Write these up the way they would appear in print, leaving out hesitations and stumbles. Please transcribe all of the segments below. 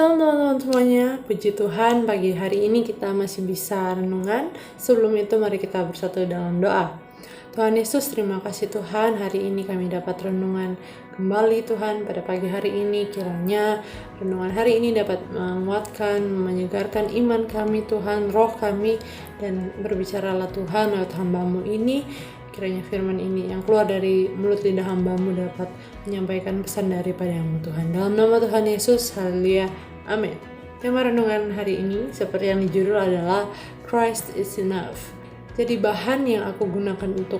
Shalom teman-teman semuanya, puji Tuhan pagi hari ini kita masih bisa renungan. Sebelum itu mari kita bersatu dalam doa. Tuhan Yesus, terima kasih Tuhan, hari ini kami dapat renungan kembali Tuhan pada pagi hari ini. Kiranya renungan hari ini dapat menguatkan, menyegarkan iman kami Tuhan, roh kami, dan berbicaralah Tuhan lewat hamba-Mu ini. Kiranya firman ini yang keluar dari mulut lidah hamba-Mu dapat menyampaikan pesan daripada-Mu Tuhan. Dalam nama Tuhan Yesus, haleluya, amin. Tema renungan hari ini seperti yang dijudul adalah Christ is enough. Jadi bahan yang aku gunakan untuk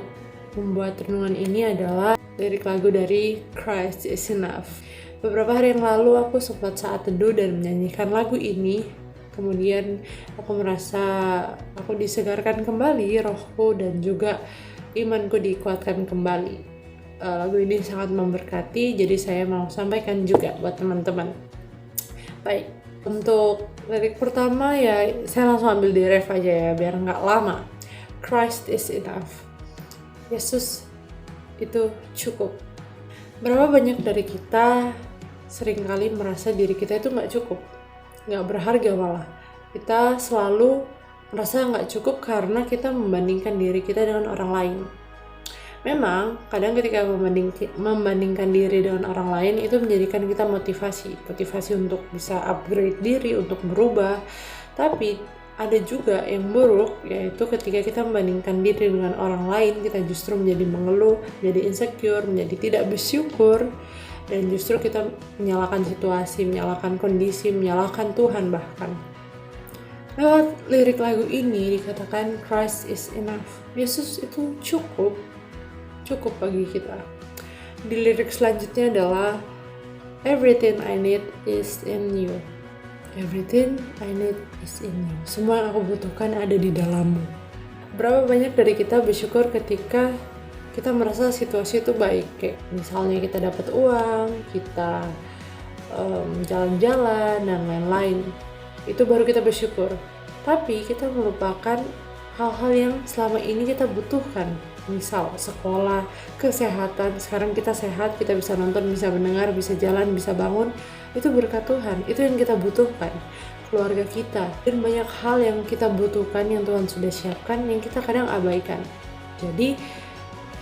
membuat renungan ini adalah lirik lagu dari Christ is enough. Beberapa hari yang lalu aku sempat saat teduh dan menyanyikan lagu ini. Kemudian aku merasa aku disegarkan kembali rohku dan juga imanku dikuatkan kembali. Lagu ini sangat memberkati, jadi saya mau sampaikan juga buat teman-teman. Baik, untuk lirik pertama ya saya langsung ambil di ref aja ya biar nggak lama. Christ is enough. Yesus itu cukup. Berapa banyak dari kita seringkali merasa diri kita itu nggak cukup, nggak berharga malah. Kita selalu merasa nggak cukup karena kita membandingkan diri kita dengan orang lain. Memang kadang ketika membandingkan diri dengan orang lain itu menjadikan kita motivasi untuk bisa upgrade diri, untuk berubah. Tapi ada juga yang buruk, yaitu ketika kita membandingkan diri dengan orang lain, kita justru menjadi mengeluh, menjadi insecure, menjadi tidak bersyukur, dan justru kita menyalahkan situasi, menyalahkan kondisi, menyalahkan Tuhan bahkan. Lewat lirik lagu ini dikatakan Christ is enough. Yesus itu cukup bagi kita. Di lirik selanjutnya adalah everything I need is in you. Everything I need is in you. Semua yang aku butuhkan ada di dalammu. Berapa banyak dari kita bersyukur ketika kita merasa situasi itu baik, kayak misalnya kita dapat uang, kita jalan-jalan dan lain-lain. Itu baru kita bersyukur. Tapi kita melupakan hal-hal yang selama ini kita butuhkan. Misal sekolah, kesehatan. Sekarang kita sehat, kita bisa nonton, bisa mendengar, bisa jalan, bisa bangun. Itu berkat Tuhan. Itu yang kita butuhkan. Keluarga kita. Dan banyak hal yang kita butuhkan yang Tuhan sudah siapkan yang kita kadang abaikan. Jadi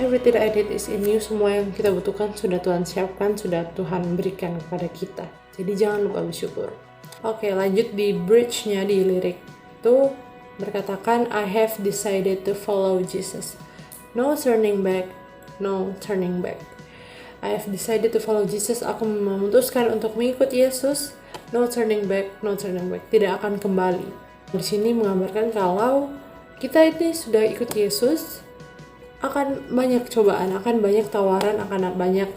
everything I need is in you. Semua yang kita butuhkan sudah Tuhan siapkan, sudah Tuhan berikan kepada kita. Jadi jangan lupa bersyukur. Oke, lanjut di bridge-nya di lirik itu berkatakan I have decided to follow Jesus. No turning back, no turning back. I have decided to follow Jesus. Aku memutuskan untuk mengikuti Yesus. No turning back, no turning back. Tidak akan kembali. Di sini menggambarkan kalau kita ini sudah ikut Yesus, akan banyak cobaan, akan banyak tawaran, akan banyak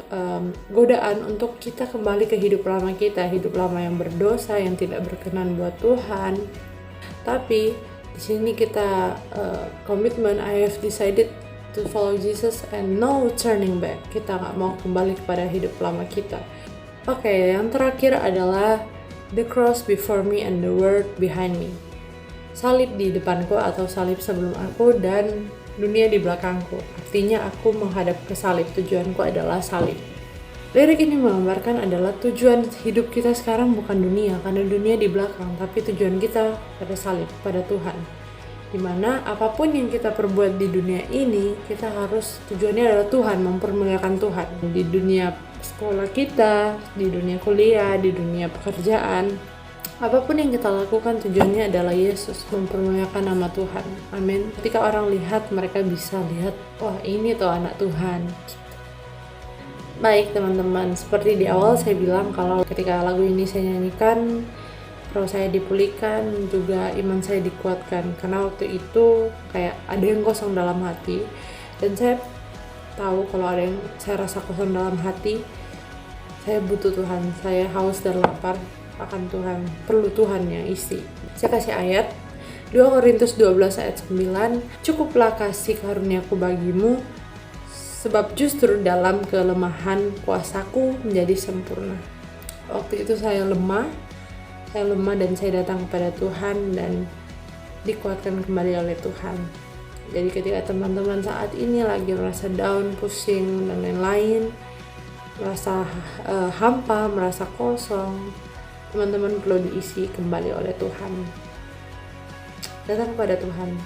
godaan untuk kita kembali ke hidup lama kita, hidup lama yang berdosa, yang tidak berkenan buat Tuhan. Tapi di sini kita komitmen I have decided to follow Jesus and no turning back. Kita nggak mau kembali kepada hidup lama kita. Oke, yang terakhir adalah the cross before me and the word behind me. Salib di depanku atau salib sebelum aku dan dunia di belakangku. Artinya aku menghadap ke salib. Tujuanku adalah salib. Lirik ini menggambarkan adalah tujuan hidup kita sekarang bukan dunia, karena dunia di belakang, tapi tujuan kita pada salib, pada Tuhan. Dimana apapun yang kita perbuat di dunia ini, kita harus tujuannya adalah Tuhan, mempermuliakan Tuhan. Di dunia sekolah kita, di dunia kuliah, di dunia pekerjaan, apapun yang kita lakukan tujuannya adalah Yesus, mempermuliakan nama Tuhan. Amin. Ketika orang lihat, mereka bisa lihat, wah ini tuh anak Tuhan. Baik teman-teman, seperti di awal saya bilang kalau ketika lagu ini saya nyanyikan, roh saya dipulihkan, juga iman saya dikuatkan. Karena waktu itu kayak ada yang kosong dalam hati. Dan saya tahu kalau ada yang saya rasa kosong dalam hati, saya butuh Tuhan, saya haus dan lapar akan Tuhan, perlu Tuhan yang isi. Saya kasih ayat 2 Korintus 12 ayat 9, cukuplah kasih karuniaku bagimu, sebab justru dalam kelemahan kuasaku menjadi sempurna. Waktu itu saya lemah dan saya datang kepada Tuhan dan dikuatkan kembali oleh Tuhan. Jadi ketika teman-teman saat ini lagi merasa down, pusing, dan lain-lain, merasa hampa, merasa kosong, teman-teman perlu diisi kembali oleh Tuhan. Datang kepada Tuhan.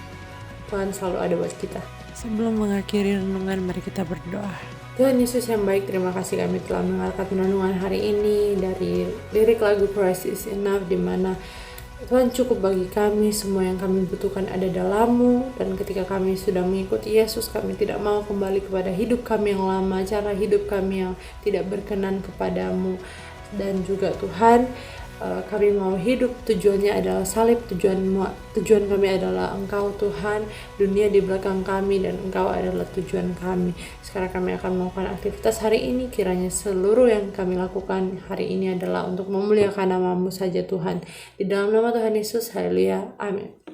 Tuhan selalu ada buat kita. Sebelum mengakhiri renungan, mari kita berdoa. Tuhan Yesus yang baik, terima kasih kami telah mendengarkan renungan hari ini dari lirik lagu Christ is Enough, di mana Tuhan cukup bagi kami, semua yang kami butuhkan ada dalam-Mu. Dan ketika kami sudah mengikuti Yesus, kami tidak mau kembali kepada hidup kami yang lama, cara hidup kami yang tidak berkenan kepadamu. Dan juga Tuhan, kami mau hidup, tujuannya adalah salib, tujuan kami adalah Engkau Tuhan, dunia di belakang kami, dan Engkau adalah tujuan kami. Sekarang kami akan melakukan aktivitas hari ini, kiranya seluruh yang kami lakukan hari ini adalah untuk memuliakan nama-Mu saja Tuhan. Di dalam nama Tuhan Yesus, haleluya, amin.